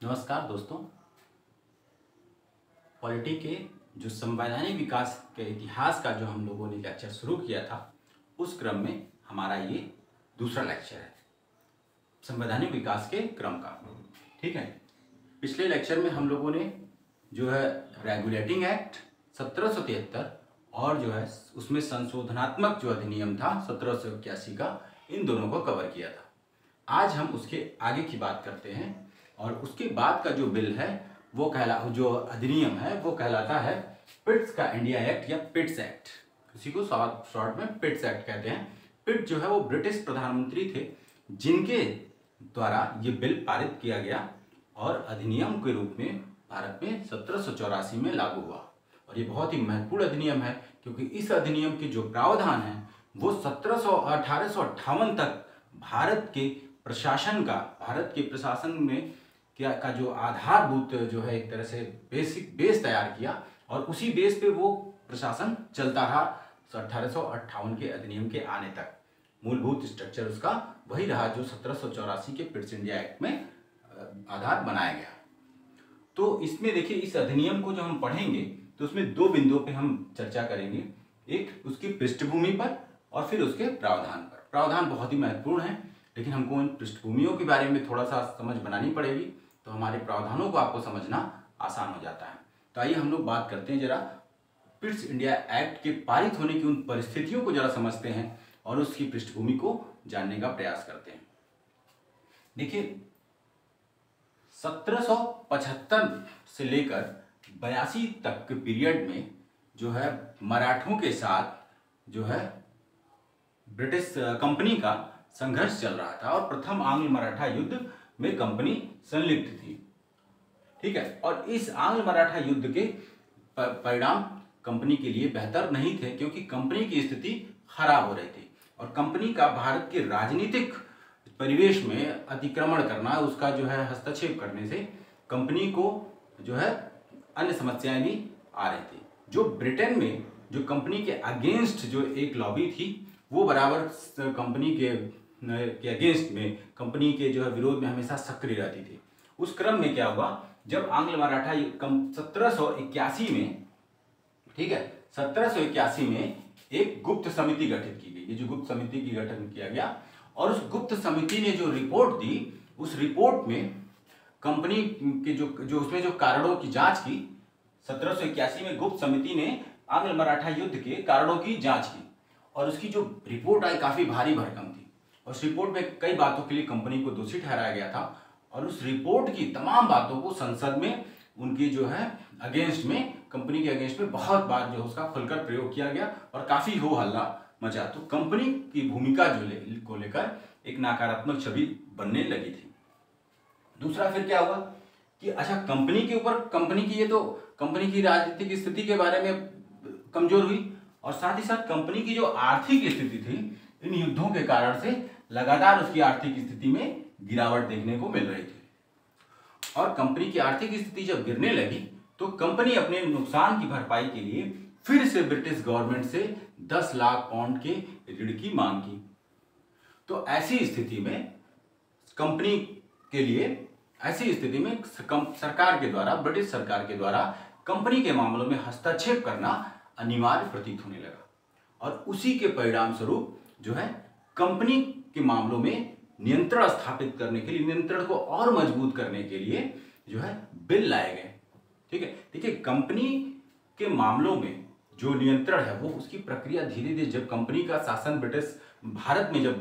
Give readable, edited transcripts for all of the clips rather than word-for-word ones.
नमस्कार दोस्तों। पॉलिटी के जो संवैधानिक विकास के इतिहास का जो हम लोगों ने लेक्चर शुरू किया था, उस क्रम में हमारा ये दूसरा लेक्चर है संवैधानिक विकास के क्रम का। ठीक है, पिछले लेक्चर में हम लोगों ने जो है रेगुलेटिंग एक्ट 1773 और जो है उसमें संशोधनात्मक जो अधिनियम था 1781 का, इन दोनों को कवर किया था। आज हम उसके आगे की बात करते हैं और उसके बाद का जो बिल है वो जो अधिनियम है वो कहलाता है पिट्स का इंडिया एक्ट या पिट्स एक्ट। उसी को शॉर्ट में पिट्स एक्ट कहते हैं। पिट जो है वो ब्रिटिश प्रधानमंत्री थे जिनके द्वारा ये बिल पारित किया गया और अधिनियम के रूप में भारत में 1784 में लागू हुआ। और ये बहुत ही महत्वपूर्ण अधिनियम है क्योंकि इस अधिनियम के जो प्रावधान हैं वो 1858 तक भारत के प्रशासन में का जो आधारभूत जो है एक तरह से बेसिक बेस तैयार किया और उसी बेस पे वो प्रशासन चलता रहा 1858 के अधिनियम के आने तक। मूलभूत स्ट्रक्चर उसका वही रहा जो 1784 के पिट्स इंडिया एक्ट में आधार बनाया गया। तो इसमें देखिए, इस अधिनियम को जो हम पढ़ेंगे तो उसमें दो बिंदुओं पे हम चर्चा करेंगे, एक उसकी पृष्ठभूमि पर और फिर उसके प्रावधान पर। प्रावधान बहुत ही महत्वपूर्ण है, लेकिन हमको इन पृष्ठभूमियों के बारे में थोड़ा सा समझ बनानी पड़ेगी, तो हमारे प्रावधानों को आपको समझना आसान हो जाता है। तो आइए हम लोग बात करते हैं, जरा पिट्स इंडिया एक्ट के पारित होने की उन परिस्थितियों को जरा समझते हैं और उसकी पृष्ठभूमि को जानने का प्रयास करते हैं। देखिए, 1775 से लेकर 82 तक के पीरियड में जो है मराठों के साथ जो है ब्रिटिश कंपनी का संघर्ष चल रहा था और प्रथम आंग्ल मराठा युद्ध में कंपनी संलिप्त थी। ठीक है, और इस आंग्ल मराठा युद्ध के परिणाम कंपनी के लिए बेहतर नहीं थे क्योंकि कंपनी की स्थिति खराब हो रही थी और कंपनी का भारत के राजनीतिक परिवेश में अतिक्रमण करना, उसका जो है हस्तक्षेप करने से कंपनी को जो है अन्य समस्याएं भी आ रही थी। जो ब्रिटेन में जो कंपनी के अगेंस्ट जो एक लॉबी थी वो बराबर कंपनी के अगेंस्ट में, कंपनी के जो है विरोध में हमेशा सक्रिय रहती थी। उस क्रम में क्या हुआ, जब आंग्ल मराठा 1781 में, ठीक है, 1781 में एक गुप्त समिति गठित की गई। ये जो गुप्त समिति की गठन किया गया और उस गुप्त समिति ने जो रिपोर्ट दी, उस रिपोर्ट में कंपनी के जो उसमें जो कारणों की जांच की, 1781 में गुप्त समिति ने आंग्ल मराठा युद्ध के कारणों की जांच की और उसकी जो रिपोर्ट आई काफी भारी भरकम थी। उस रिपोर्ट में कई बातों के लिए कंपनी को दोषी ठहराया गया था और उस रिपोर्ट की तमाम बातों को संसद में उनकी जो है अगेंस्ट में, कंपनी के अगेंस्ट में बहुत बार जो उसका खुलकर प्रयोग किया गया और काफी हो हल्ला मचा। तो कंपनी की भूमिका को लेकर एक नकारात्मक छवि बनने लगी थी। दूसरा फिर क्या हुआ कि अच्छा, कंपनी के ऊपर कंपनी की राजनीतिक स्थिति के बारे में कमजोर हुई और साथ ही साथ कंपनी की जो आर्थिक स्थिति थी इन युद्धों के कारण से लगातार उसकी आर्थिक स्थिति में गिरावट देखने को मिल रही थी। और कंपनी की आर्थिक स्थिति जब गिरने लगी तो कंपनी अपने नुकसान की भरपाई के लिए फिर से ब्रिटिश गवर्नमेंट से 10 लाख पाउंड के ऋण की मांग की। तो ऐसी स्थिति में सरकार के द्वारा, ब्रिटिश सरकार के द्वारा कंपनी के मामलों में हस्तक्षेप करना अनिवार्य प्रतीत होने लगा और उसी के परिणाम स्वरूप जो है कंपनी के मामलों में नियंत्रण स्थापित करने के लिए, नियंत्रण को और मजबूत करने के लिए जो है बिल लाए गए। ठीक है, देखिए, कंपनी के मामलों में जो नियंत्रण है वो उसकी प्रक्रिया धीरे धीरे, जब कंपनी का शासन ब्रिटिश भारत में जब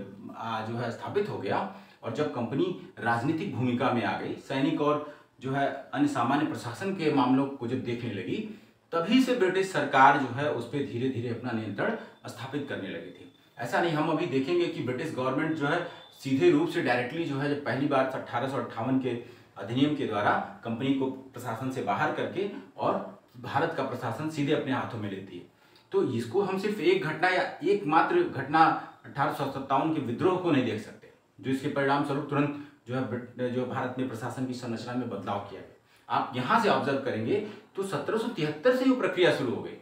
जो है स्थापित हो गया और जब कंपनी राजनीतिक भूमिका में आ गई, सैनिक और जो है अन्य सामान्य प्रशासन के मामलों को जब देखने लगी, तभी से ब्रिटिश सरकार जो है उस पर धीरे धीरे अपना नियंत्रण स्थापित करने लगी थी। ऐसा नहीं, हम अभी देखेंगे कि ब्रिटिश गवर्नमेंट जो है सीधे रूप से डायरेक्टली जो है जब पहली बार 1858 के अधिनियम के द्वारा कंपनी को प्रशासन से बाहर करके और भारत का प्रशासन सीधे अपने हाथों में लेती है। तो इसको हम सिर्फ एक घटना या एकमात्र घटना 1857 के विद्रोह को नहीं देख सकते, जो इसके परिणाम स्वरूप तुरंत जो भारत में प्रशासन की संरचना में बदलाव किया गया। आप यहाँ से ऑब्जर्व करेंगे तो 1773 से वो प्रक्रिया शुरू हो गई।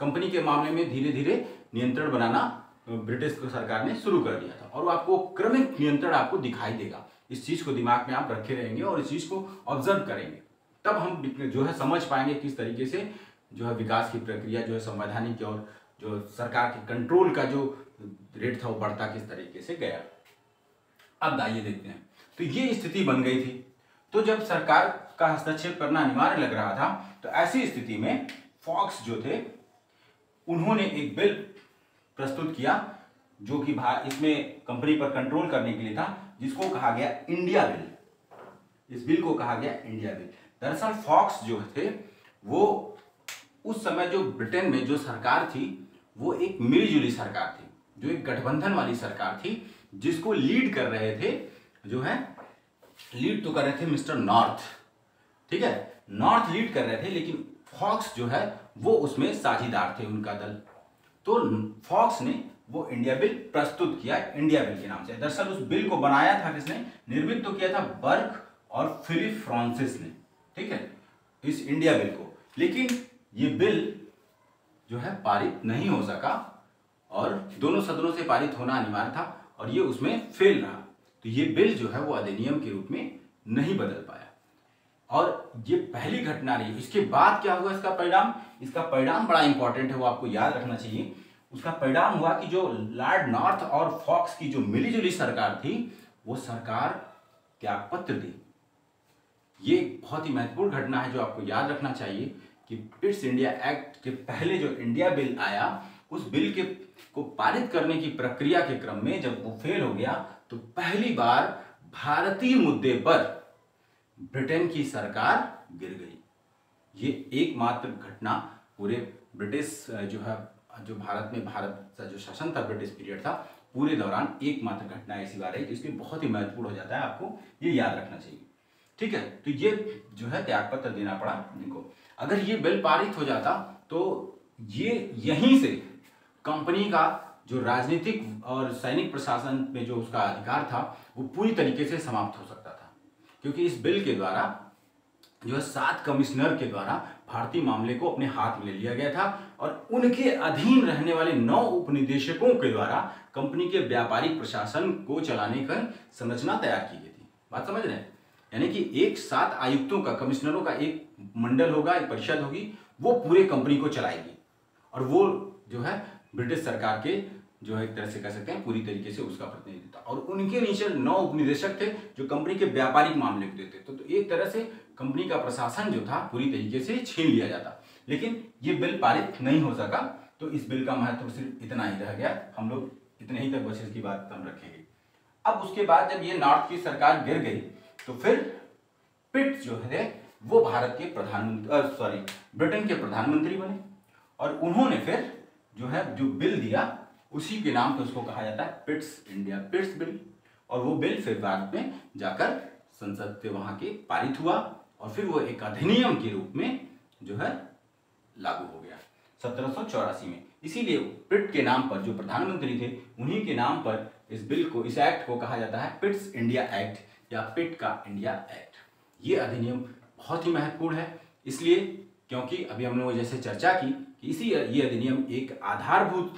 कंपनी के मामले में धीरे धीरे नियंत्रण बनाना ब्रिटिश सरकार ने शुरू कर दिया था और वो आपको क्रमिक नियंत्रण आपको दिखाई देगा इस चीज़ को दिमाग में आप रखे रहेंगे और इस चीज़ को ऑब्जर्व करेंगे, तब हम जो है समझ पाएंगे किस तरीके से जो है विकास की प्रक्रिया जो है संवैधानिक और जो सरकार के कंट्रोल का जो रेट था वो बढ़ता किस तरीके से गया। अब आइए देखते हैं। तो ये स्थिति बन गई थी, तो जब सरकार का हस्तक्षेप करना अनिवार्य लग रहा था, तो ऐसी स्थिति में फॉक्स जो थे उन्होंने एक बिल प्रस्तुत किया जो कि इसमें कंपनी पर कंट्रोल करने के लिए था, जिसको कहा गया इंडिया बिल। इस बिल को कहा गया इंडिया बिल। दरअसल फॉक्स जो थे वो उस समय जो ब्रिटेन में जो सरकार थी वो एक मिलीजुली सरकार थी, जो एक गठबंधन वाली सरकार थी, जिसको लीड कर रहे थे जो है लीड तो कर रहे थे मिस्टर नॉर्थ, ठीक है, नॉर्थ लीड कर रहे थे, लेकिन फॉक्स जो है वो उसमें साझीदार थे, उनका दल। तो फॉक्स ने वो इंडिया बिल प्रस्तुत किया इंडिया बिल के नाम से। दरअसल उस बिल को बनाया था किसने, निर्मित तो किया था बर्क और फिलिप फ्रांसिस ने, ठीक है, इस इंडिया बिल को। लेकिन ये बिल जो है पारित नहीं हो सका और दोनों सदनों से पारित होना अनिवार्य था और ये उसमें फेल रहा। तो ये बिल जो है वो अधिनियम के रूप में नहीं बदल पाया और ये पहली घटना रही। इसके बाद क्या हुआ, इसका परिणाम बड़ा इंपॉर्टेंट है, वो आपको याद रखना चाहिए। उसका परिणाम हुआ कि जो लॉर्ड नॉर्थ और फॉक्स की जो मिलीजुली सरकार थी वो सरकार त्यागपत्र दी। ये बहुत ही महत्वपूर्ण घटना है जो आपको याद रखना चाहिए कि पिट्स इंडिया एक्ट के पहले जो इंडिया बिल आया, उस बिल को पारित करने की प्रक्रिया के क्रम में जब वो फेल हो गया तो पहली बार भारतीय मुद्दे पर ब्रिटेन की सरकार गिर गई। ये एकमात्र घटना पूरे ब्रिटिश जो भारत का जो शासन था, ब्रिटिश पीरियड था, पूरे दौरान एकमात्र घटना ऐसी बार है जिसकी बहुत ही महत्वपूर्ण हो जाता है, आपको ये याद रखना चाहिए, ठीक है। तो ये जो है त्यागपत्र देना पड़ा इनको। अगर ये बिल पारित हो जाता तो ये यहीं से कंपनी का जो राजनीतिक और सैनिक प्रशासन में जो उसका अधिकार था वो पूरी तरीके से समाप्त हो सकता था, क्योंकि इस बिल के द्वारा जो है 7 कमिश्नर के द्वारा भारतीय मामले को अपने हाथ में ले लिया गया था और उनके अधीन रहने वाले 9 उपनिदेशकों के द्वारा कंपनी के व्यापारिक प्रशासन को चलाने का संरचना तैयार की गई थी। बात समझ रहे हैं, यानी कि एक 7 आयुक्तों का, कमिश्नरों का एक मंडल होगा, एक परिषद होगी, वो पूरे कंपनी को चलाएगी और वो जो है ब्रिटिश सरकार के जो है एक तरह से कह सकते हैं पूरी तरीके से उसका प्रतिनिधित्व था। और उनके नीचे 9 उपनिदेशक थे जो कंपनी के व्यापारिक मामले को देखते। तो एक तरह से कंपनी का प्रशासन जो था पूरी तरीके से छीन लिया जाता। लेकिन ये बिल पारित नहीं हो सका, तो इस बिल का महत्व सिर्फ इतना ही रह गया। हम लोग इतने ही तक बस इसकी बात हम रखेंगे। अब उसके बाद जब ये नॉर्थ की सरकार गिर गई तो फिर पिट जो है वो भारत के ब्रिटेन के प्रधानमंत्री बने और उन्होंने फिर जो बिल दिया उसी के नाम पे उसको कहा जाता है पिट्स बिल। और वो बिल फिर बाद में जाकर संसद से वहां के पारित हुआ और फिर वो एक अधिनियम के रूप में जो है लागू हो गया 1784 में। इसीलिए पिट के नाम पर जो प्रधानमंत्री थे उन्हीं के नाम पर इस एक्ट को कहा जाता है पिट्स इंडिया एक्ट या पिट का इंडिया एक्ट। ये अधिनियम बहुत ही महत्वपूर्ण है, इसलिए क्योंकि अभी हम लोगों ने जैसे चर्चा की कि ये अधिनियम एक आधारभूत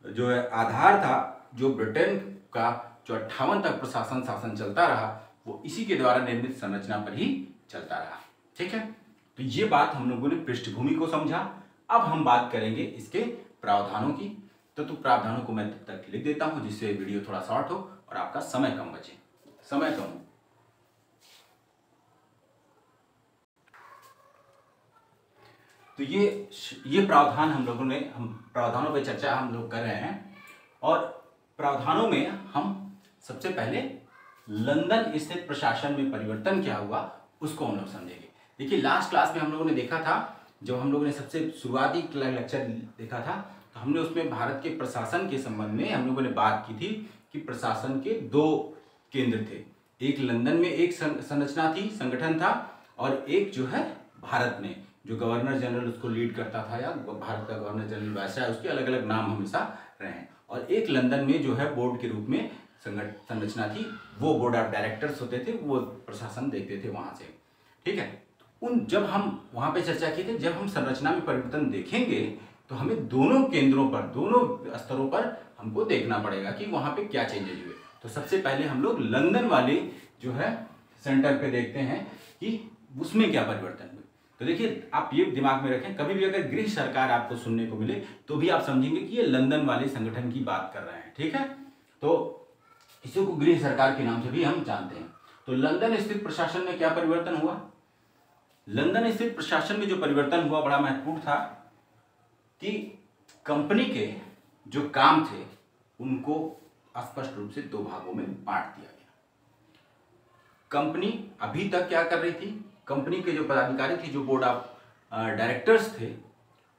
जो है आधार था जो ब्रिटेन का जो 58 तक प्रशासन शासन चलता रहा वो इसी के द्वारा निर्मित संरचना पर ही चलता रहा, ठीक है। तो ये बात हम लोगों ने पृष्ठभूमि को समझा। अब हम बात करेंगे इसके प्रावधानों की। तो प्रावधानों को मैं तब तक लिख देता हूं जिससे वीडियो थोड़ा शॉर्ट हो और आपका समय कम बचे। समय कम हो तो ये प्रावधान हम प्रावधानों पर चर्चा हम लोग कर रहे हैं और प्रावधानों में हम सबसे पहले लंदन स्थित प्रशासन में परिवर्तन क्या हुआ उसको हम लोग समझेंगे। देखिए लास्ट क्लास में हम लोगों ने देखा था, जब हम लोगों ने सबसे शुरुआती लेक्चर देखा था तो हमने उसमें भारत के प्रशासन के संबंध में हम लोगों ने बात की थी कि प्रशासन के 2 केंद्र थे। एक लंदन में एक संरचना थी, संगठन था, और एक जो है भारत में जो गवर्नर जनरल उसको लीड करता था या भारत का गवर्नर जनरल वैसा है, उसके अलग अलग नाम हमेशा रहे हैं। और एक लंदन में जो है बोर्ड के रूप में संरचना थी, वो बोर्ड ऑफ डायरेक्टर्स होते थे, वो प्रशासन देखते थे वहां से, ठीक है। जब हम वहां पे चर्चा की थी, जब हम संरचना में परिवर्तन देखेंगे तो हमें दोनों केंद्रों पर, दोनों स्तरों पर हमको देखना पड़ेगा कि वहां पे क्या चेंजेज हुए। तो सबसे पहले हम लोग लंदन वाले जो है सेंटर पे देखते हैं कि उसमें क्या परिवर्तन हुए। तो देखिए, आप ये दिमाग में रखें, कभी भी अगर गृह सरकार आपको सुनने को मिले तो भी आप समझेंगे कि ये लंदन वाले संगठन की बात कर रहे हैं, ठीक है। तो इसी को गृह सरकार के नाम से भी हम जानते हैं। तो लंदन स्थित प्रशासन में क्या परिवर्तन हुआ? लंदन स्थित प्रशासन में जो परिवर्तन हुआ बड़ा महत्वपूर्ण था कि कंपनी के जो काम थे उनको स्पष्ट रूप से दो भागों में बांट दिया गया। कंपनी अभी तक क्या कर रही थी, कंपनी के जो पदाधिकारी थे, जो बोर्ड ऑफ डायरेक्टर्स थे,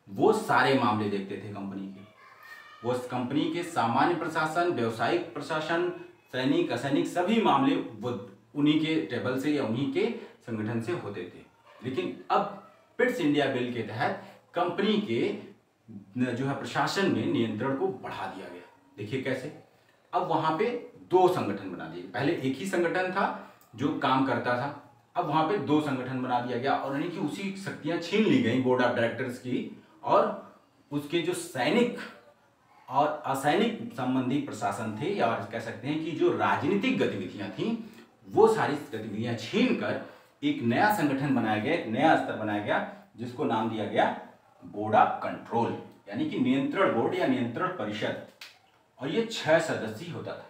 वो सारे मामले देखते थे कंपनी के। वो कंपनी के सामान्य प्रशासन, व्यावसायिक प्रशासन, सैनिक असैनिक सभी मामले वो उन्हीं के टेबल से या उन्हीं के संगठन से होते थे। लेकिन अब पिट्स इंडिया बिल के तहत कंपनी के जो है प्रशासन में नियंत्रण को बढ़ा दिया गया। देखिए कैसे, अब वहां पे दो संगठन बना दिए। पहले एक ही संगठन था जो काम करता था, अब वहां पे दो संगठन बना दिया गया और यानी कि उसी शक्तियां छीन ली गई बोर्ड ऑफ डायरेक्टर्स की, और उसके जो सैनिक और असैनिक संबंधी प्रशासन थे, या कह सकते हैं कि जो राजनीतिक गतिविधियां थी, वो सारी गतिविधियां छीन कर एक नया संगठन बनाया गया, एक नया स्तर बनाया गया, जिसको नाम दिया गया बोर्ड ऑफ कंट्रोल, यानी कि नियंत्रण बोर्ड या नियंत्रण परिषद। और ये 6 सदस्यीय होता था,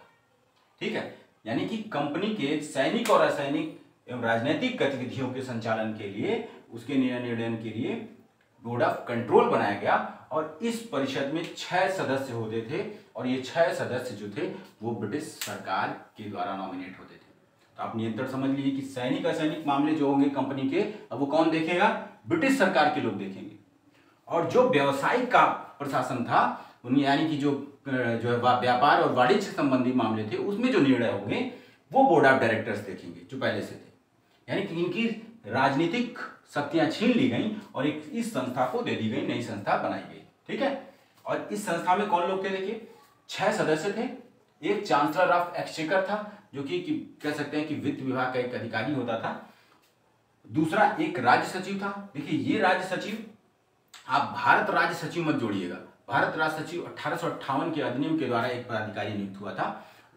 ठीक है। यानी कि कंपनी के सैनिक और असैनिक एवं राजनीतिक गतिविधियों के संचालन के लिए, उसके निर्णय के लिए बोर्ड ऑफ कंट्रोल बनाया गया। और इस परिषद में 6 सदस्य होते थे, और ये 6 सदस्य जो थे वो ब्रिटिश सरकार के द्वारा नॉमिनेट होते थे। तो आप नियंत्रण समझ लीजिए कि सैनिक असैनिक मामले जो होंगे कंपनी के, अब वो कौन देखेगा? ब्रिटिश सरकार के लोग देखेंगे। और जो व्यवसायिक का प्रशासन था, उन्हें यानी कि जो है व्यापार और वाणिज्य संबंधी मामले थे, उसमें जो निर्णय होंगे वो बोर्ड ऑफ डायरेक्टर्स देखेंगे जो पहले से थे। यानी कि इनकी राजनीतिक शक्तियां छीन ली गई और एक इस संस्था को दे दी गई, नई संस्था बनाई गई, ठीक है। और इस संस्था में कौन लोग थे? देखिए 6 सदस्य थे। एक चांसलर ऑफ एक्सचेकर था, जो कि कह सकते हैं कि वित्त विभाग का एक अधिकारी होता था। दूसरा एक राज्य सचिव था। देखिए ये राज्य सचिव, आप भारत राज्य सचिव मत जोड़िएगा। भारत राज्य सचिव 1858 के अधिनियम के द्वारा एक पदाधिकारी नियुक्त हुआ था,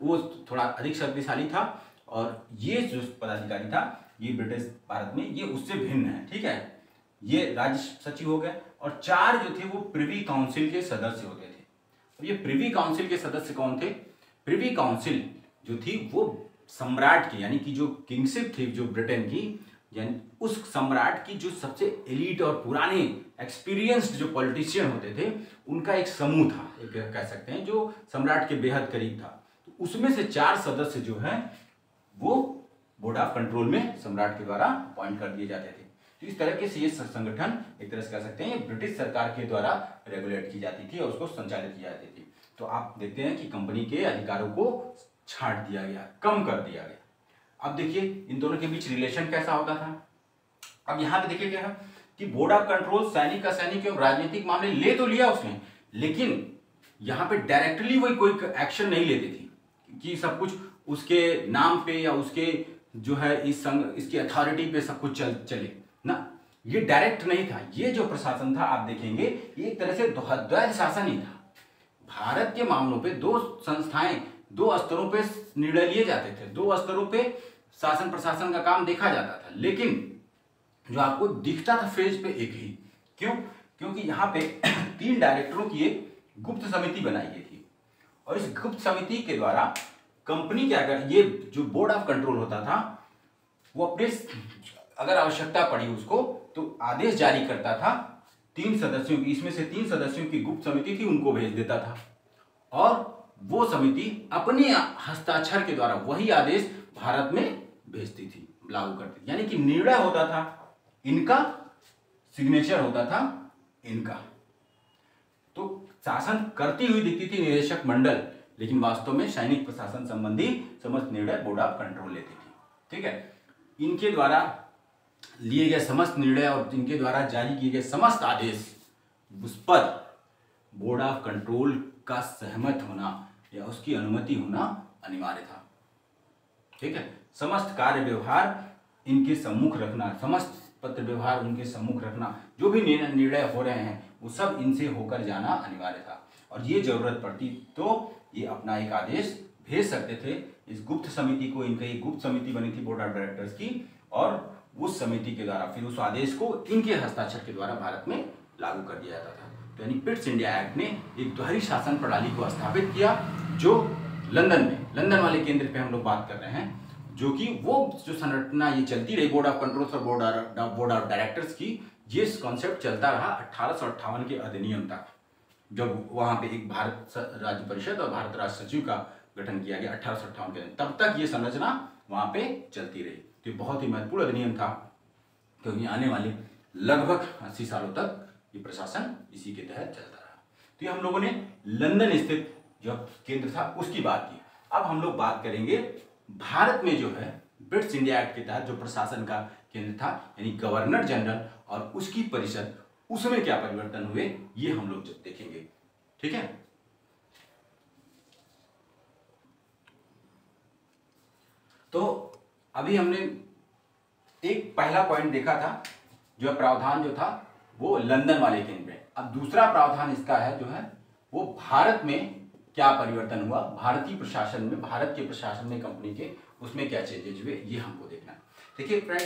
वो थोड़ा अधिक शक्तिशाली था। और ये जो पदाधिकारी था, ये ब्रिटिश भारत में ये उससे भिन्न है, ठीक है। ये राज्य सचिव हो गए। और 4 जो थे वो प्रिवी काउंसिल के सदस्य होते थे। अब ये प्रिवी काउंसिल के सदस्य कौन थे? प्रिवी काउंसिल जो थी वो सम्राट की, यानी कि जो किंगशिप थी जो ब्रिटेन की, यानी उस सम्राट की जो सबसे एलीट और पुराने एक्सपीरियंस्ड जो पॉलिटिशियन होते थे, उनका एक समूह था, एक कह सकते हैं, जो सम्राट के बेहद करीब था। तो उसमें से 4 सदस्य जो हैं वो बोर्ड ऑफ कंट्रोल में सम्राट के द्वारा अपॉइंट कर दिए जाते थे। तो इस तरह से ये संगठन एक तरह से कह सकते हैं ब्रिटिश सरकार के द्वारा रेगुलेट की जाती थी और उसको संचालित की जाती थी। तो आप देखते हैं कि कंपनी के अधिकारों को छांट दिया गया, कम कर दिया गया। अब देखिए इन दोनों के बीच रिलेशन कैसा होता था। अब यहाँ पे देखिए क्या है कि बोर्ड ऑफ कंट्रोल सैनिक असैनिक एवं राजनीतिक मामले ले तो लिया उसने, लेकिन यहाँ पे डायरेक्टली वही कोई एक्शन नहीं लेती थी कि सब कुछ उसके नाम पे या उसके जो है इसकी अथॉरिटी पे सब कुछ चले ना। ये डायरेक्ट नहीं था। ये जो प्रशासन था आप देखेंगे ये एक तरह से द्वैध शासन ही था। भारत के मामलों पे 2 संस्थाएं 2 स्तरों पे निर्णय लिए जाते थे, 2 स्तरों पे शासन प्रशासन का काम देखा जाता था, लेकिन जो आपको दिखता था फेज पे एक ही। क्यों? क्योंकि यहाँ पे 3 डायरेक्टरों की एक गुप्त समिति बनाई गई थी, और इस गुप्त समिति के द्वारा कंपनी क्या कर, ये जो बोर्ड ऑफ कंट्रोल होता था वो अपने अगर आवश्यकता पड़ी उसको तो आदेश जारी करता था 3 सदस्यों की, इसमें से 3 सदस्यों की गुप्त समिति थी, उनको भेज देता था, और वो समिति अपने हस्ताक्षर के द्वारा वही आदेश भारत में भेजती थी, लागू करती थी। यानी कि निर्णय होता था इनका, सिग्नेचर होता था इनका। तो शासन करती हुई दिखती थी निदेशक मंडल, लेकिन वास्तव में सैनिक प्रशासन संबंधी समस्त निर्णय बोर्ड ऑफ कंट्रोल लेती थी, ठीक है। इनके द्वारा लिए गए समस्त निर्णय और इनके द्वारा जारी किए गए समस्त आदेश, उस पर बोर्ड ऑफ कंट्रोल का सहमत होना या उसकी अनुमति होना अनिवार्य था, ठीक है। समस्त कार्य व्यवहार इनके सम्मुख रखना, समस्त पत्र व्यवहार उनके सम्मुख रखना, जो भी निर्णय हो रहे हैं वो सब इनसे होकर जाना अनिवार्य था। और ये जरूरत पड़ती तो ये अपना एक आदेश भेज सकते थे इस गुप्त समिति को। इनका एक गुप्त समिति बनी थी बोर्ड ऑफ डायरेक्टर्स की, और उस समिति के द्वारा फिर उस आदेश को इनके हस्ताक्षर के द्वारा भारत में लागू कर दिया जाता था। तो यानी पिट्स इंडिया एक्ट ने एक दोहरी शासन प्रणाली को स्थापित किया, जो लंदन वाले केंद्र पे हम लोग बात कर रहे हैं, जो कि वो जो संरचना ये चलती रही बोर्ड ऑफ कंट्रोल और बोर्ड ऑफ डायरेक्टर्स की, ये कॉन्सेप्ट चलता रहा 1858 के अधिनियम तक, जब वहां पे एक भारत राज्य परिषद और भारत राज्य सचिव का गठन किया गया 1858 के, तब तक ये संरचना वहां पे चलती रही। तो बहुत ही महत्वपूर्ण अधिनियम था, क्योंकि आने वाले लगभग 80 सालों तक ये प्रशासन इसी के तहत चलता रहा। तो ये हम लोगों ने लंदन स्थित जो केंद्र था उसकी बात की। अब हम लोग बात करेंगे भारत में जो है ब्रिटिश इंडिया एक्ट के तहत जो प्रशासन का केंद्र था, यानी गवर्नर जनरल और उसकी परिषद, उसमें क्या परिवर्तन हुए ये हम लोग जब देखेंगे। ठीक है, तो अभी हमने एक पहला पॉइंट देखा था, जो प्रावधान जो था वो लंदन वाले केंद्र में। अब दूसरा प्रावधान इसका है जो है वो भारत में क्या परिवर्तन हुआ, भारतीय प्रशासन में, भारत के प्रशासन में कंपनी के, उसमें क्या चेंजेज हुए, ये हमको देखना है। देखिए फ्रेंड,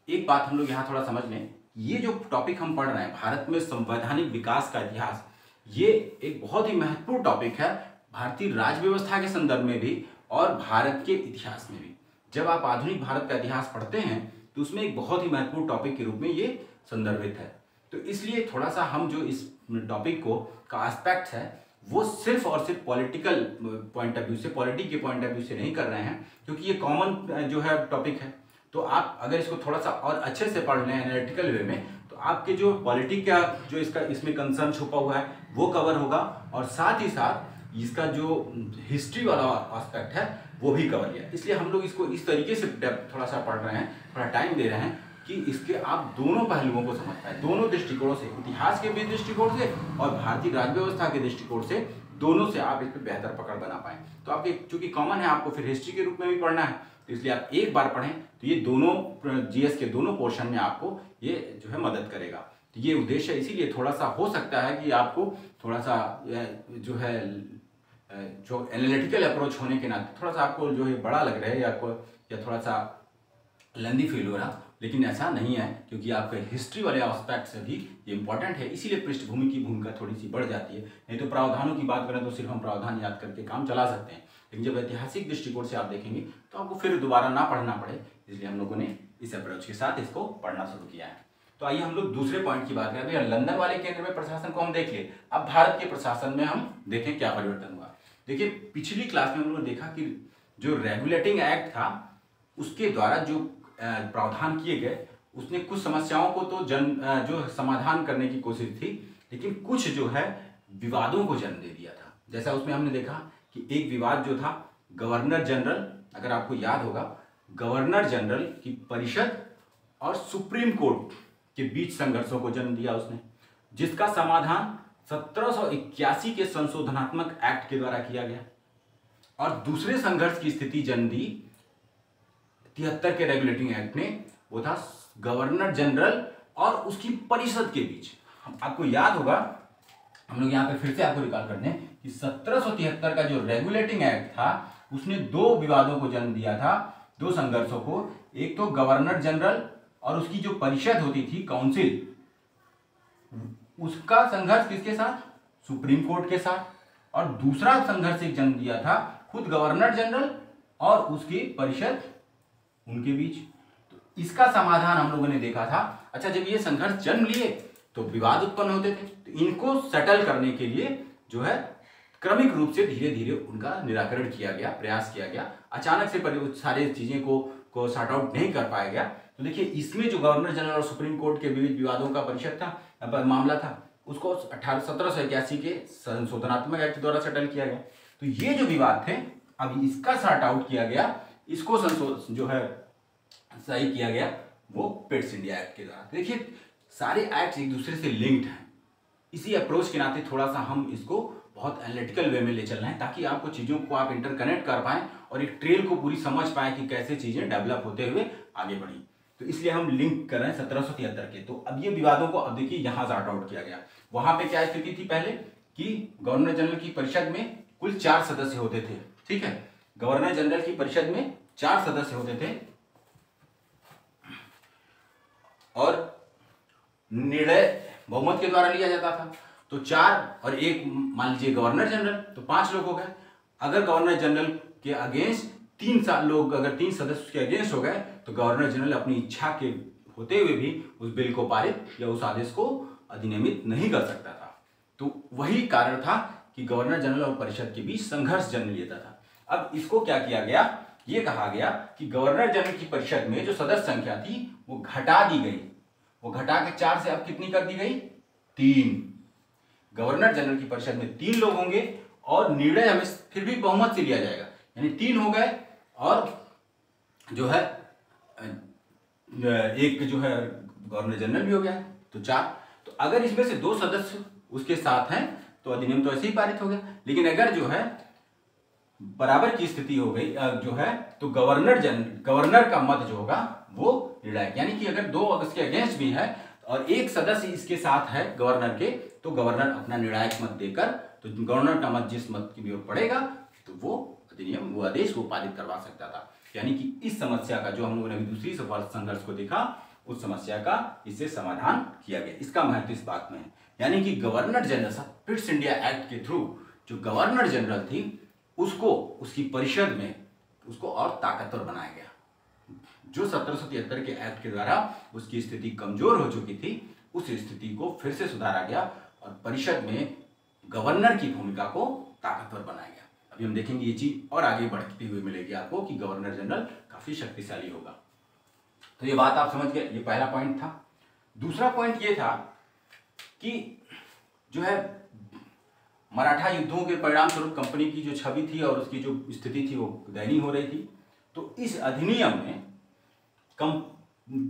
एक बात हम लोग यहाँ थोड़ा समझ लें, ये जो टॉपिक हम पढ़ रहे हैं भारत में संवैधानिक विकास का इतिहास, ये एक बहुत ही महत्वपूर्ण टॉपिक है भारतीय राज्य व्यवस्था के संदर्भ में भी और भारत के इतिहास में भी। जब आप आधुनिक भारत का इतिहास पढ़ते हैं तो उसमें एक बहुत ही महत्वपूर्ण टॉपिक के रूप में ये संदर्भित है। तो इसलिए थोड़ा सा हम जो इस टॉपिक को का एस्पेक्ट है वो सिर्फ और सिर्फ पॉलिटिकल पॉइंट ऑफ व्यू से, पॉलिटी के पॉइंट ऑफ व्यू से नहीं कर रहे हैं, क्योंकि ये कॉमन जो है टॉपिक है। तो आप अगर इसको थोड़ा सा और अच्छे से पढ़ लें एनालिटिकल वे में, तो आपके जो पॉलिटी का जो इसमें कंसर्न छुपा हुआ है वो कवर होगा, और साथ ही साथ इसका जो हिस्ट्री वाला एस्पेक्ट है वो भी कवर किया। इसलिए हम लोग इसको इस तरीके से थोड़ा सा पढ़ रहे हैं, थोड़ा टाइम दे रहे हैं कि इसके आप दोनों पहलुओं को समझ पाए, दोनों दृष्टिकोणों से, इतिहास के भी दृष्टिकोण से और भारतीय राज्य व्यवस्था के दृष्टिकोण से, दोनों से आप इस पर बेहतर पकड़ बना पाए। तो आपके चूंकि कॉमन है, आपको फिर हिस्ट्री के रूप में भी पढ़ना है, तो इसलिए आप एक बार पढ़ें तो ये दोनों जीएस के दोनों पोर्शन में आपको ये जो है मदद करेगा। तो ये उद्देश्य है, इसीलिए थोड़ा सा हो सकता है कि आपको थोड़ा सा जो है जो एनालिटिकल अप्रोच होने के नाते थोड़ा सा आपको जो है बड़ा लग रहा है या थोड़ा सा लेंदी फील हो रहा, लेकिन ऐसा नहीं है, क्योंकि आपके हिस्ट्री वाले एस्पेक्ट से भी ये इंपॉर्टेंट है, इसीलिए पृष्ठभूमि की भूमिका थोड़ी सी बढ़ जाती है। नहीं तो प्रावधानों की बात करें तो सिर्फ हम प्रावधान याद करके काम चला सकते हैं, लेकिन जब ऐतिहासिक दृष्टिकोण से आप देखेंगे तो आपको फिर दोबारा ना पढ़ना पड़े, इसलिए हम लोगों ने इस अप्रोच के साथ इसको पढ़ना शुरू किया है। तो आइए हम लोग दूसरे पॉइंट की बात करते हैं। लंदन वाले केंद्र में प्रशासन को हम देख लिए, अब भारत के प्रशासन में हम देखें क्या परिवर्तन हुआ। देखिए पिछली क्लास में हम लोगों ने देखा कि जो रेगुलेटिंग एक्ट था उसके द्वारा जो प्रावधान किए गए, उसने कुछ समस्याओं को तो जो समाधान करने की कोशिश थी, लेकिन कुछ जो है विवादों को जन्म दे दिया था। जैसा उसमें हमने देखा कि एक विवाद जो था गवर्नर जनरल, अगर आपको याद होगा, गवर्नर जनरल की परिषद और सुप्रीम कोर्ट के बीच संघर्षों को जन्म दिया उसने, जिसका समाधान 1781 के संशोधनात्मक एक्ट के द्वारा किया गया। और दूसरे संघर्ष की स्थिति जन्म दी 73 के रेगुलेटिंग एक्ट ने, वो था गवर्नर जनरल और उसकी परिषद के बीच। आपको याद होगा, हम लोग यहाँ पे फिर से आपको रिकॉल कर दें कि 1773 का जो रेगुलेटिंग एक्ट था उसने दो विवादों को जन्म दिया था, दो संघर्षों को। एक तो गवर्नर जनरल और उसकी जो परिषद होती थी काउंसिल, उसका संघर्ष किसके साथ, सुप्रीम कोर्ट के साथ, और दूसरा संघर्ष एक जन्म दिया था खुद गवर्नर जनरल और उसकी परिषद, उनके बीच। तो इसका समाधान हम लोगों ने देखा था। अच्छा, जब ये संघर्ष जन्म लिए तो विवाद उत्पन्न होते थे, तो इनको सेटल करने के लिए जो है क्रमिक रूप से धीरे धीरे उनका निराकरण किया गया, प्रयास किया गया। अचानक से सारी चीजें को सॉर्ट आउट नहीं कर पाया गया। तो देखिए इसमें जो गवर्नर जनरल और सुप्रीम कोर्ट के विविध विवादों का परिषद था, मामला था, उसको 1781 के संशोधनात्मक एक्ट द्वारा सेटल किया गया। तो ये जो विवाद थे अब इसका सॉर्ट आउट किया गया, इसको जो है सही किया गया वो पिट्स इंडिया एक्ट के द्वारा। देखिए सारे एक्ट एक दूसरे से लिंक्ड हैं, इसी अप्रोच के नाते थोड़ा सा हम इसको बहुत एनालिटिकल वे में ले चल रहे हैं, ताकि आपको चीज़ों को आप इंटरकनेक्ट कर पाएं और एक ट्रेल को पूरी समझ पाएं कि कैसे चीज़ें डेवलप होते हुए आगे बढ़ी। तो इसलिए हम लिंक कर रहे हैं 1773 के। तो अब ये विवादों को अब देखिए यहाँ सॉर्ट आउट किया गया। वहां पे क्या स्थिति थी पहले कि गवर्नर जनरल की परिषद में कुल 4 सदस्य होते थे, ठीक है। गवर्नर जनरल की परिषद में 4 सदस्य होते थे और निर्णय बहुमत के द्वारा लिया जाता था। तो 4 और 1 मान लीजिए गवर्नर जनरल, तो 5 लोग हो गए। अगर गवर्नर जनरल के अगेंस्ट 3 लोग, अगर 3 सदस्य उसके अगेंस्ट हो गए तो गवर्नर जनरल अपनी इच्छा के होते हुए भी उस बिल को पारित या उस आदेश को अधिनियमित नहीं कर सकता था। तो वही कारण था कि गवर्नर जनरल और परिषद के बीच संघर्ष जन्म लेता था। अब इसको क्या किया गया, ये कहा गया कि गवर्नर जनरल की परिषद में जो सदस्य संख्या थी वो घटा दी गई। वो घटा के 4 से अब कितनी कर दी गई, 3। गवर्नर जनरल की परिषद में 3 लोग होंगे और निर्णय हमें फिर भी बहुमत से लिया जाएगा, यानी 3 हो गए और जो है एक जो है गवर्नर जनरल भी हो गया, तो 4। तो अगर इसमें से 2 सदस्य उसके साथ हैं तो अधिनियम तो ऐसे ही पारित हो गया। लेकिन अगर जो है बराबर की स्थिति हो गई जो है, तो गवर्नर का मत जो होगा वो निर्णायक, यानी कि अगर 2 इसके अगेंस्ट भी है और 1 सदस्य इसके साथ है गवर्नर के, तो गवर्नर अपना निर्णायक मत देकर, तो गवर्नर का मत जिस मत की ओर पड़ेगा तो वो अधिनियम, वो आदेश वो पारित करवा सकता था। यानी कि इस समस्या का जो हम लोगों ने दूसरी संघर्ष को देखा, उस समस्या का इससे समाधान किया गया। इसका महत्व इस बात में है, यानी कि governor general Pitt's India act के थ्रू जो गवर्नर जनरल थी उसको उसकी परिषद में उसको और ताकतवर बनाया गया। जो 1773 के एक्ट के द्वारा उसकी स्थिति कमजोर हो चुकी थी, उस स्थिति को फिर से सुधारा गया और परिषद में गवर्नर की भूमिका को ताकतवर बनाया गया। अभी हम देखेंगे ये चीज और आगे बढ़ती हुई मिलेगी आपको कि गवर्नर जनरल काफी शक्तिशाली होगा। तो ये बात आप समझ गए, ये पहला पॉइंट था। दूसरा पॉइंट ये था कि जो है मराठा युद्धों के परिणाम स्वरूप कंपनी की जो छवि थी और उसकी जो स्थिति थी वो दयनीय हो रही थी। तो इस अधिनियम में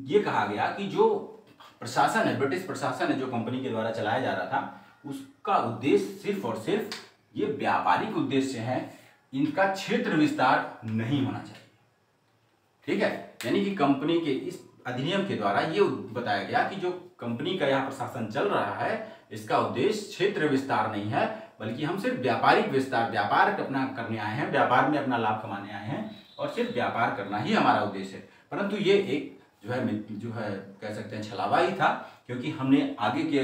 ये कहा गया कि जो प्रशासन है, ब्रिटिश प्रशासन है जो कंपनी के द्वारा चलाया जा रहा था, उसका उद्देश्य सिर्फ और सिर्फ ये व्यापारिक उद्देश्य है, इनका क्षेत्र विस्तार नहीं होना चाहिए। ठीक है, यानी कि कंपनी के इस अधिनियम के द्वारा ये बताया गया कि जो कंपनी का यहाँ प्रशासन चल रहा है, इसका उद्देश्य क्षेत्र विस्तार नहीं है, बल्कि हम सिर्फ व्यापारिक विस्तार, व्यापार अपना करने आए हैं, व्यापार में अपना लाभ कमाने आए हैं और सिर्फ व्यापार करना ही हमारा उद्देश्य है। परंतु ये एक जो है कह सकते हैं छलावा ही था, क्योंकि हमने आगे के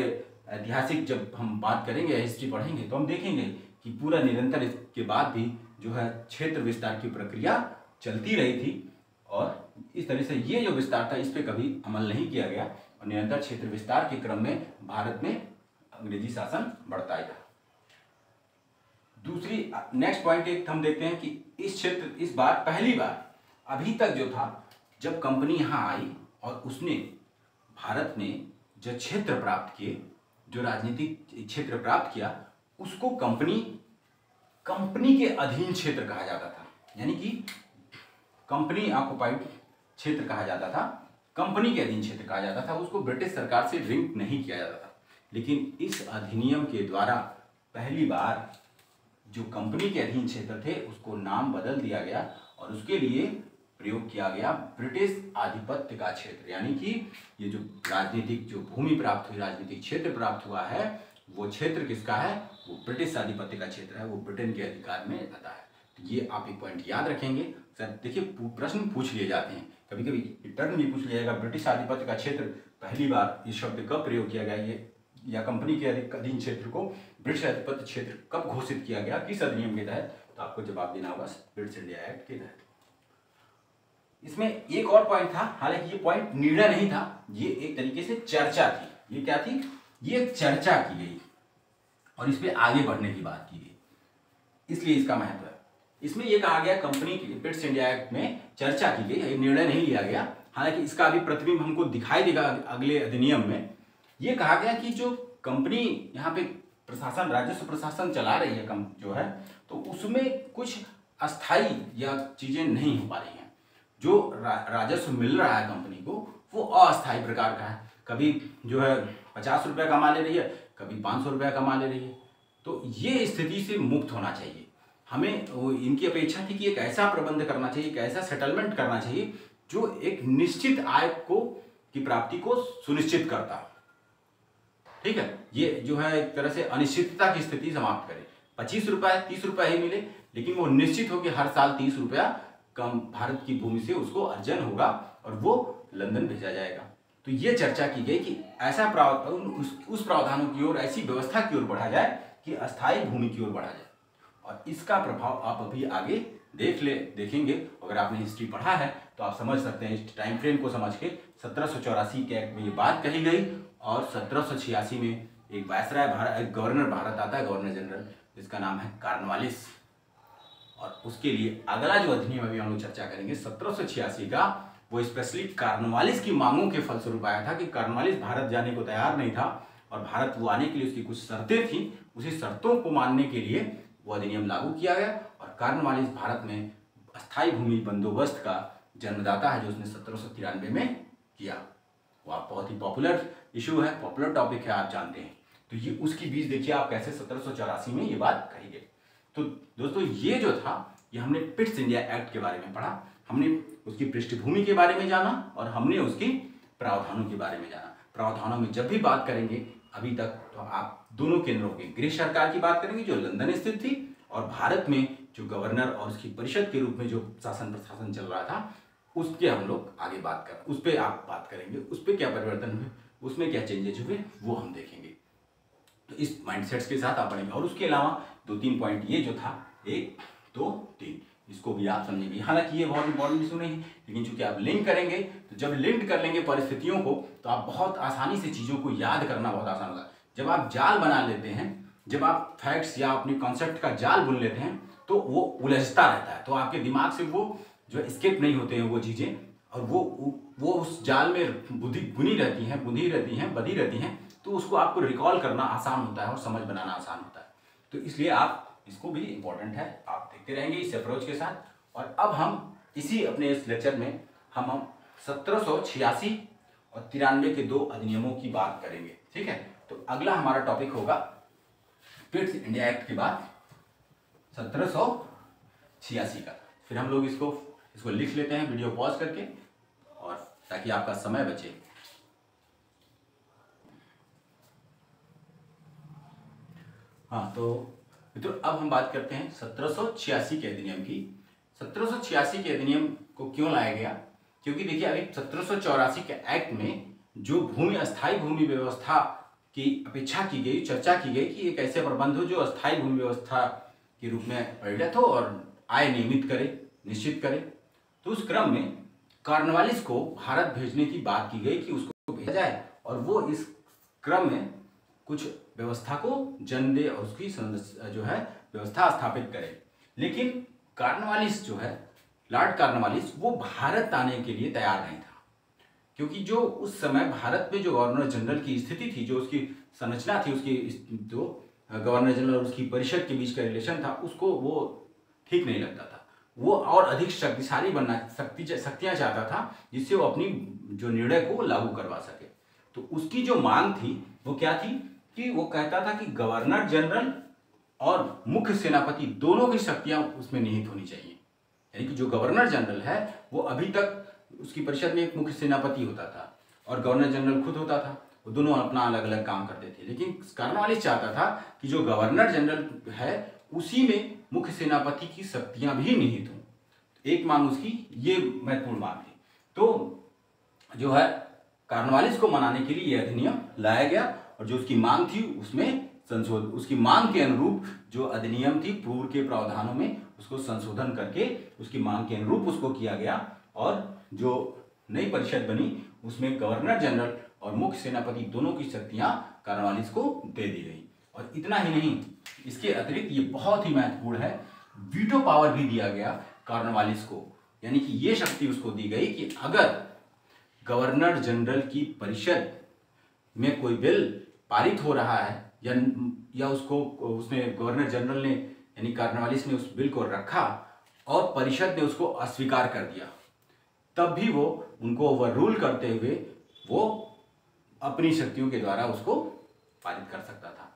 ऐतिहासिक जब हम बात करेंगे, हिस्ट्री पढ़ेंगे, तो हम देखेंगे कि पूरा निरंतर इसके बाद भी जो है क्षेत्र विस्तार की प्रक्रिया चलती रही थी और इस तरह से ये जो विस्तार था इस पर कभी अमल नहीं किया गया और निरंतर क्षेत्र विस्तार के क्रम में भारत में अंग्रेजी शासन बढ़ता ही था। दूसरी नेक्स्ट पॉइंट एक हम देखते हैं कि इस बार पहली बार अभी तक जो था, जब कंपनी यहाँ आई और उसने भारत में जो क्षेत्र प्राप्त किए, जो राजनीतिक क्षेत्र प्राप्त किया, उसको कंपनी के अधीन क्षेत्र कहा जाता था, यानी कि कंपनी ऑक्युपाइड क्षेत्र कहा जाता था, कंपनी के अधीन क्षेत्र कहा जाता था, उसको ब्रिटिश सरकार से लिंक नहीं किया जाता था। लेकिन इस अधिनियम के द्वारा पहली बार जो कंपनी के अधीन क्षेत्र थे उसको नाम बदल दिया गया और उसके लिए प्रयोग किया गया ब्रिटिश आधिपत्य का क्षेत्र, यानी कि ये जो राजनीतिक जो भूमि प्राप्त हुई, राजनीतिक क्षेत्र प्राप्त हुआ है, वो क्षेत्र किसका है, वो ब्रिटिश आधिपत्य का क्षेत्र है, वो ब्रिटेन के अधिकार में आता है। तो ये आप एक पॉइंट याद रखेंगे। सर देखिए प्रश्न पूछ लिए जाते हैं, कभी कभी टर्म भी पूछ लिया जाएगा, ब्रिटिश आधिपत्य का क्षेत्र पहली बार ये शब्द कब प्रयोग किया गया, ये या कंपनी के अधीन क्षेत्र को ब्रिटिश आधिपत्य क्षेत्र कब घोषित किया गया, किस अधिनियम के तहत, तो आपको जवाब देना होगा ब्रिटिश इंडिया एक्ट के तहत। इसमें एक और पॉइंट था, हालांकि ये पॉइंट निर्णय नहीं था, ये एक तरीके से चर्चा थी। ये क्या थी, ये एक चर्चा की गई और इस पर आगे बढ़ने की बात की गई, इसलिए इसका महत्व है। इसमें यह कहा गया कंपनी की ब्रिटिश इंडिया एक्ट में चर्चा की गई, निर्णय नहीं लिया गया, हालांकि इसका अभी प्रतिबिंब हमको दिखाई देगा अगले अधिनियम में। यह कहा गया कि जो कंपनी यहाँ पे प्रशासन, राजस्व प्रशासन चला रही है जो है, तो उसमें कुछ अस्थायी या चीजें नहीं हो पा रही हैं। जो राजस्व मिल रहा है कंपनी को वो अस्थायी प्रकार का है, कभी जो है 50 रुपया कमा ले रही है, कभी 500 रुपया कमा ले रही है। तो ये स्थिति से मुक्त होना चाहिए। हमें इनकी अपेक्षा थी कि एक ऐसा प्रबंध करना चाहिए, एक ऐसा सेटलमेंट करना चाहिए जो एक निश्चित आय की प्राप्ति को सुनिश्चित करता हो। ठीक है, ये जो है एक तरह से अनिश्चितता की स्थिति समाप्त करे। 25 रुपये 30 रुपये ही मिले, लेकिन वो निश्चित हो कि हर साल 30 रुपया कम भारत की भूमि से उसको अर्जन होगा और वो लंदन भेजा जाएगा। तो ये चर्चा की गई कि ऐसा उस प्रावधानों की ओर, ऐसी व्यवस्था की ओर बढ़ा जाए कि अस्थायी भूमि की ओर बढ़ा जाए। और इसका प्रभाव आप अभी आगे देखेंगे। अगर आपने हिस्ट्री पढ़ा है तो आप समझ सकते हैं इस टाइम फ्रेम को समझ के। 1784 के एक्ट में ये बात कही गई और 1786 में एक वायसराय एक गवर्नर भारत आता है, गवर्नर जनरल, जिसका नाम है कॉर्नवालिस। और उसके लिए अगला जो अधिनियम अभी हम लोग चर्चा करेंगे 1786 का, वो स्पेशली कॉर्नवालिस की मांगों के फलस्वरूप आया था कि कॉर्नवालिस भारत जाने को तैयार नहीं था और भारत वो आने के लिए उसकी कुछ शर्तें थी, उसी शर्तों को मानने के लिए वो अधिनियम लागू किया गया। और कॉर्नवालिस भारत में अस्थायी भूमि बंदोबस्त का जन्मदाता है, जो उसने 1793 में किया। वो आप बहुत ही पॉपुलर इशू है, पॉपुलर टॉपिक है, आप जानते हैं। तो ये उसकी बीज देखिए आप कैसे 1784 में ये बात कही गई। तो दोस्तों ये जो था, ये हमने पिट्स इंडिया एक्ट के बारे में पढ़ा, हमने उसकी पृष्ठभूमि के बारे में जाना और हमने उसकी प्रावधानों के बारे में जाना। प्रावधानों में जब भी बात करेंगे अभी तक, तो आप दोनों केंद्रों की, गृह सरकार की बात करेंगे जो लंदन स्थित थी, और भारत में जो गवर्नर और उसकी परिषद के रूप में जो शासन प्रशासन चल रहा था, उसके हम लोग आगे बात कर, उस पर आप बात करेंगे, उस पर क्या परिवर्तन हुए, उसमें क्या चेंजेज हुए, वो हम देखेंगे। तो इस माइंडसेट्स के साथ आप पढ़ेंगे। और उसके अलावा 2-3 पॉइंट ये जो था, 1 2 3, इसको भी आप समझेंगे। हालांकि ये बहुत इंपॉर्टेंट इशू नहीं है, लेकिन चूंकि आप लिंक करेंगे, तो जब लिंक कर लेंगे परिस्थितियों को, तो आप बहुत आसानी से चीज़ों को याद करना बहुत आसान होगा। जब आप जाल बना लेते हैं, जब आप फैक्ट्स या अपने कॉन्सेप्ट का जाल बुन लेते हैं, तो वो उलझता रहता है, तो आपके दिमाग से वो जो एस्केप नहीं होते हैं वो चीज़ें, और वो उस जाल में बधी रहती हैं, तो उसको आपको रिकॉल करना आसान होता है और समझ बनाना आसान होता है। तो इसलिए आप इसको भी इम्पोर्टेंट है, आप देखते रहेंगे इस अप्रोच के साथ। और अब हम इसी अपने इस लेक्चर में हम 1786 और 93 के 2 अधिनियमों की बात करेंगे, ठीक है। तो अगला हमारा टॉपिक होगा पिट्स इंडिया एक्ट के बाद 1786 का। फिर हम लोग इसको लिख लेते हैं वीडियो पॉज करके, और ताकि आपका समय बचे। हाँ, तो मित्रों अब हम बात करते हैं 1786 के अधिनियम की। 1786 के अधिनियम को क्यों लाया गया? क्योंकि देखिए अभी 1784 के एक्ट में जो अस्थायी भूमि व्यवस्था की अपेक्षा की गई, चर्चा की गई कि एक ऐसे प्रबंध हो जो अस्थायी भूमि व्यवस्था के रूप में परिणत हो और आय नियमित करे, निश्चित करे। तो उस क्रम में कॉर्नवालिस को भारत भेजने की बात की गई कि उसको भेजा जाए, और वो इस क्रम में कुछ व्यवस्था को जन्म दे और उसकी जो है व्यवस्था स्थापित करे। लेकिन कॉर्नवालिस जो है, लॉर्ड कॉर्नवालिस, वो भारत आने के लिए तैयार नहीं था, क्योंकि जो उस समय भारत में जो गवर्नर जनरल की स्थिति थी, जो उसकी संरचना थी, उसकी जो गवर्नर जनरल और उसकी परिषद के बीच का रिलेशन था, उसको वो ठीक नहीं लगता था। वो और अधिक शक्तिशाली बनना, शक्तियाँ चाहता था, जिससे वो अपनी जो निर्णय को लागू करवा सके। तो उसकी जो मांग थी वो क्या थी कि वो कहता था कि गवर्नर जनरल और मुख्य सेनापति दोनों की शक्तियां उसमें निहित होनी चाहिए। यानी कि जो गवर्नर जनरल है वो अभी तक उसकी परिषद में एक मुख्य सेनापति होता था और गवर्नर जनरल खुद होता था, वो दोनों अपना अलग अलग काम करते थे। लेकिन कॉर्नवालिस चाहता था कि जो गवर्नर जनरल है उसी में मुख्य सेनापति की शक्तियां भी निहित हों। एक मांग उसकी ये महत्वपूर्ण मांग थी। तो जो है कॉर्नवालिस को मनाने के लिए यह अधिनियम लाया गया, और जो उसकी मांग थी उसमें उसकी मांग के अनुरूप जो अधिनियम थी पूर्व के प्रावधानों में उसको संशोधन करके उसकी मांग के अनुरूप उसको किया गया, और जो नई परिषद बनी उसमें गवर्नर जनरल और मुख्य सेनापति दोनों की शक्तियां कॉर्नवालिस को दे दी गई। और इतना ही नहीं, इसके अतिरिक्त ये बहुत ही महत्वपूर्ण है, वीटो पावर भी दिया गया कॉर्नवालिस को। यानी कि ये शक्ति उसको दी गई कि अगर गवर्नर जनरल की परिषद में कोई बिल पारित हो रहा है या उसने गवर्नर जनरल ने यानी कॉर्नवालिस ने उस बिल को रखा और परिषद ने उसको अस्वीकार कर दिया, तब भी वो उनको ओवररूल करते हुए वो अपनी शक्तियों के द्वारा उसको पारित कर सकता था,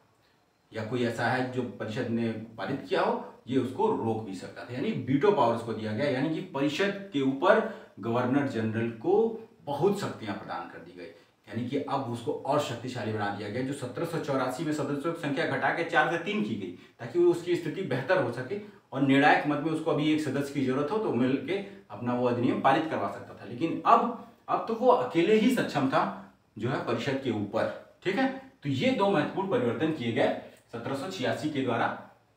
या कोई ऐसा है जो परिषद ने पारित किया हो ये उसको रोक भी सकता था। यानी वीटो पावर उसको दिया गया, यानी कि परिषद के ऊपर गवर्नर जनरल को बहुत शक्तियां प्रदान कर दी गई। यानी कि अब उसको और शक्तिशाली बना दिया गया। जो 1784 में सदस्यों की संख्या घटा के 4 से 3 की गई ताकि वो उसकी स्थिति बेहतर हो सके और निर्णायक मत में उसको अभी एक सदस्य की जरूरत हो तो मिल के अपना वो अधिनियम पारित करवा सकता था। लेकिन अब तो वो अकेले ही सक्षम था जो है परिषद के ऊपर। ठीक है, तो ये दो महत्वपूर्ण परिवर्तन किए गए 1786 के द्वारा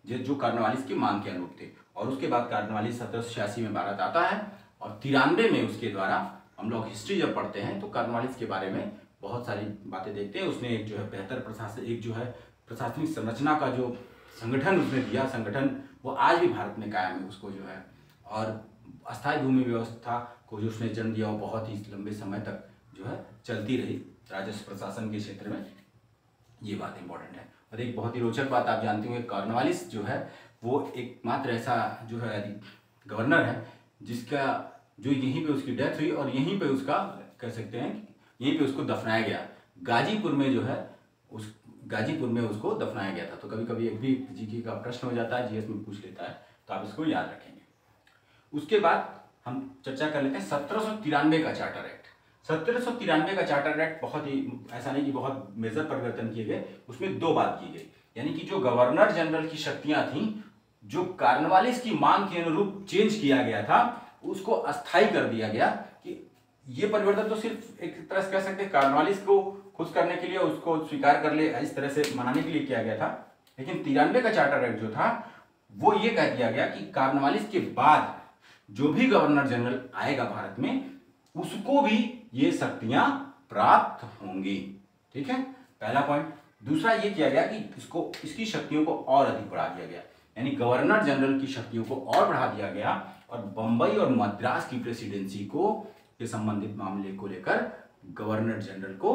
जो कार्नवालिस की मांग के अनुरूप थे। और उसके बाद कार्नवालिस 1786 में भारत आता है और 93 में उसके द्वारा हम लोग हिस्ट्री जब पढ़ते हैं तो कार्नवालिस के बारे में बहुत सारी बातें देखते हैं। उसने एक जो है बेहतर प्रशासन, एक जो है प्रशासनिक संरचना का जो संगठन उसने दिया, संगठन वो आज भी भारत में कायम है उसको जो है। और अस्थायी भूमि व्यवस्था को जो उसने जन्म दिया वो बहुत ही लंबे समय तक जो है चलती रही राजस्व प्रशासन के क्षेत्र में। ये बात इंपॉर्टेंट है। और एक बहुत ही रोचक बात आप जानते होंगे, कार्नवालिस जो है वो एकमात्र ऐसा जो है गवर्नर है जिसका जो यहीं पे उसकी डेथ हुई और यहीं पे उसका कह सकते हैं यहीं पे उसको दफनाया गया। गाजीपुर में जो है गाजीपुर में उसको दफनाया गया था। तो कभी कभी एक भी जीके का प्रश्न हो जाता है, जीएस में पूछ लेता है, तो आप इसको याद रखेंगे। उसके बाद हम चर्चा कर लेते हैं 1793 का चार्टर एक्ट। 1793 का चार्टर एक्ट बहुत ही ऐसा नहीं कि बहुत मेजर परिवर्तन किए गए, उसमें दो बात की गई। यानी कि जो गवर्नर जनरल की शक्तियां थी जो कार्नवालिस की मांग के अनुरूप चेंज किया गया था उसको अस्थायी कर दिया गया। कि ये परिवर्तन तो सिर्फ एक तरह से कह सकते हैं कार्नवालिस को खुश करने के लिए, उसको स्वीकार कर ले इस तरह से मनाने के लिए किया गया था। लेकिन 93 का चार्टर एक्ट जो था वो ये कह दिया गया कि कार्नवालिस के बाद जो भी गवर्नर जनरल आएगा भारत में उसको भी ये शक्तियां प्राप्त होंगी। ठीक है, पहला पॉइंट। दूसरा ये किया गया कि इसकी शक्तियों को और अधिक बढ़ा दिया गया, यानी गवर्नर जनरल की शक्तियों को और बढ़ा दिया गया और बंबई और मद्रास की प्रेसिडेंसी को के संबंधित मामले को लेकर गवर्नर जनरल को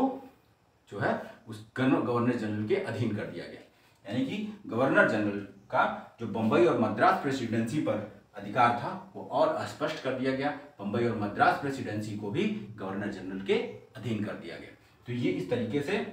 जो है उस गवर्नर जनरल के अधीन कर दिया गया। यानी कि गवर्नर जनरल का जो बंबई और मद्रास प्रेसिडेंसी पर अधिकार था वो और स्पष्ट कर दिया गया। बंबई और मद्रास प्रेसिडेंसी को भी गवर्नर जनरल के अधीन कर दिया गया। तो ये इस तरीके से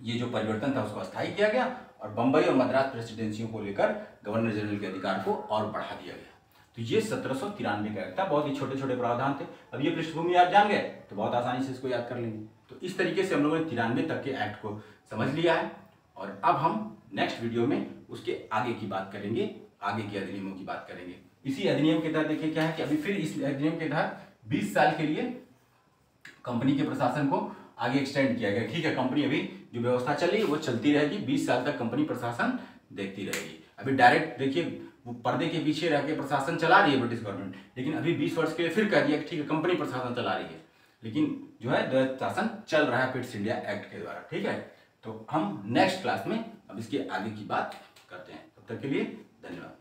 ये जो परिवर्तन था उसको अस्थायी किया गया और बंबई और मद्रास प्रेसिडेंसियों को लेकर गवर्नर जनरल के अधिकार को और बढ़ा दिया गया। तो ये 1793 का एक्ट था। बहुत ही छोटे छोटे प्रावधान थे। अब ये पृष्ठभूमि आप जान गए तो बहुत आसानी से इसको याद कर लेंगे। तो इस तरीके से हम लोगों ने 93 तक के एक्ट को समझ लिया है और अब हम नेक्स्ट वीडियो में उसके आगे की बात करेंगे, आगे के अधिनियमों की बात करेंगे। इसी अधिनियम के तहत देखिए क्या है कि अभी फिर इस अधिनियम के तहत 20 साल के लिए कंपनी के प्रशासन को आगे एक्सटेंड किया गया। ठीक है, कंपनी अभी जो व्यवस्था चल रही है वो चलती रहेगी, 20 साल तक कंपनी प्रशासन देखती रहेगी। अभी डायरेक्ट देखिए वो पर्दे के पीछे रह के प्रशासन चला रही है ब्रिटिश गवर्नमेंट, लेकिन अभी 20 वर्ष के लिए फिर कह दिया कि ठीक है कंपनी प्रशासन चला रही है, लेकिन जो है द्वैत शासन चल रहा है पिट्स इंडिया एक्ट के द्वारा। ठीक है, तो हम नेक्स्ट क्लास में अब इसके आगे की बात करते हैं। तब तक के लिए धन्यवाद।